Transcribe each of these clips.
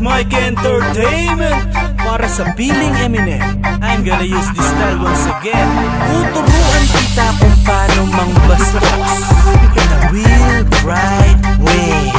Mike Entertainment. Para sa piling Eminem, I'm gonna use this style once again. Tuturuan kita kung paano mangbastos in a real right way.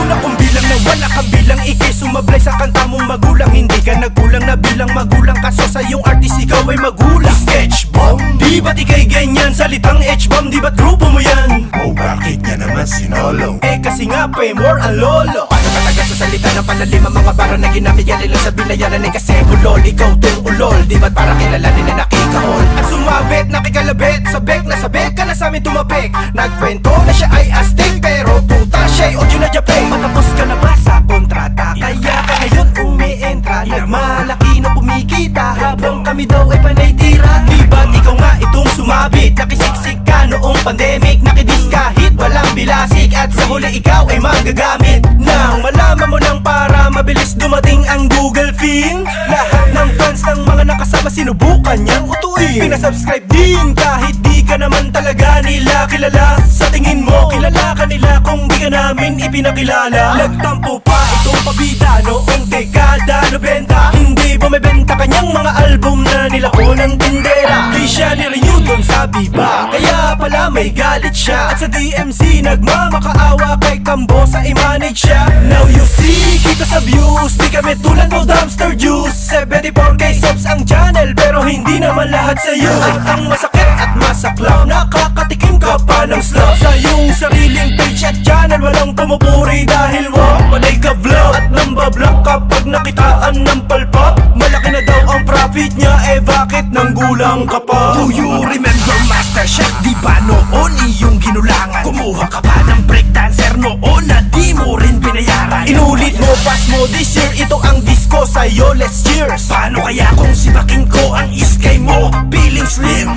Una kong bilang na wala kang bilang, ikay sumablay sa kanta mong magulang. Hindi ka nagkulang na bilang magulang, kaso sa iyong artist ikaw ay magulang. Sketch bomb, di ba't ikay ganyan? Salitang H-bomb, di ba't grupo mo yan? Oh, bakit niya naman sinolo? Kasi nga pa more ang lolo. Paano katagal sa salita ng panalim ang mga bara na ginamit yan nila sa binayaran ay kasi bulol. Ikaw tong ulol, di ba't para kilalanin na nakikahol? At sumabit, nakikalabit, sabek ka na sa amin tumapik. Nagkwento na siya ay astig, pero puta siya'y audio na japeng. Matapos ka na ba sa kontrata? Kaya ka ngayon umi-entra. Nagmalaki na kumikita habang kami daw ay panay tira. Di ba't ikaw nga itong sumabit? Nakisiksik ka noong pandemic, nakidis kahit walang bilasik. At sa huli ikaw ay magagamit nang malaman mo nang para mabilis dumating ang Google Thing. Lahat ng fans ng mga nakasama sinubukan niyang utuin. Pinasubscribe din kahit di ka naman talaga nila kilala. Sa tingin mo kilala ka nila kung di ka namin ipinakilala. Nagtampo pa itong pabida noong dekada 90. Hindi bumibenta kanyang mga album na nilako ng tindera. Di siya ni-renew dun sa Viva, kaya pala may galit siya. At sa DMC nagmamakaawa kay Kambo sa i-manage siya. Now you see, kita sa views, di kami tulad mo dumpster juice. 74k subs ang channel, pero hindi naman lahat sa'yo. At ang masakit at masaklaw, nakakatikim ka pa ng slot. Sa iyong sariling page at channel walang pumupuri dahil panay ka vlog at nambablock kapag nakitaan ng palpak. Malaki na daw ang profit niya, bakit nanggulang ka pa? Do you remember Master Chef? Di ba noon iyong ginulangan? Kumuha ka pa ng breakdancer noon na di mo rin binayaran. Inulit mo, pass mo this year, ito ang disco sa'yo, let's cheers. Paano kaya kung sibaking ko ang iskay mo, feeling slim?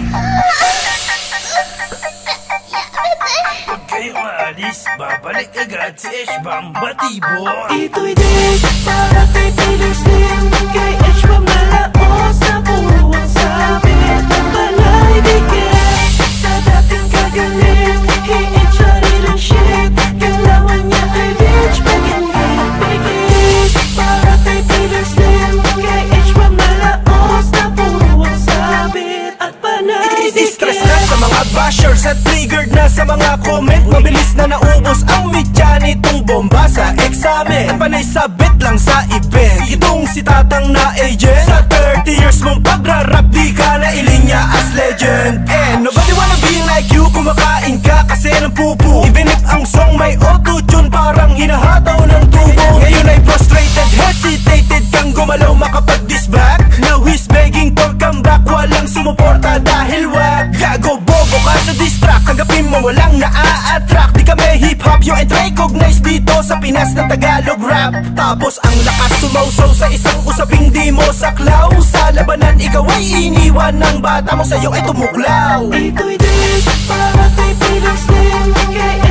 Huwag kayong maalis, babalik agad si H-bomb Batibo. Ito'y dish para kay feeling slim, kay H-bomb na laos na puro ang sabi ng balay bigay. Sa dating kagaling, hiit sariling shit, galawan niya ay bitch pag-inhit. Bigis para kay feeling slim, kay H-bomb na laos na puro ang sabi at panay bigay. Stress na sa mga bashers at triggered na sa mga comment. Mabilis na naubos ang media nitong bomba sa examen. At panay sabit lang sa event, itong si Tatang na agent. Sa 30 years mong pagrarap, di ka na ilinya as legend. And nobody wanna be like you, kumakain ka kasi ng pupu. Even if ang song may auto-tune, parang hinahataw ng tubo. Ngayon ay frustrated, hesitated kang gumalaw makapag-diss back. Now he's begging for comeback, walang sumuporta dahil wag. Gago bobo ka sa diss track, tanggapin mo walang naa-attract. Di kami hip-hop, you ain't recognized dito sa Pinas ng Tagalog rap. Tapos ang lakas sumausaw sa isang usaping di mo saklaw. Sa labanan ikaw ay iniwan ng bata mo, sa'yo ay tumuklaw. Ito'y dish para kay feeling slim, kay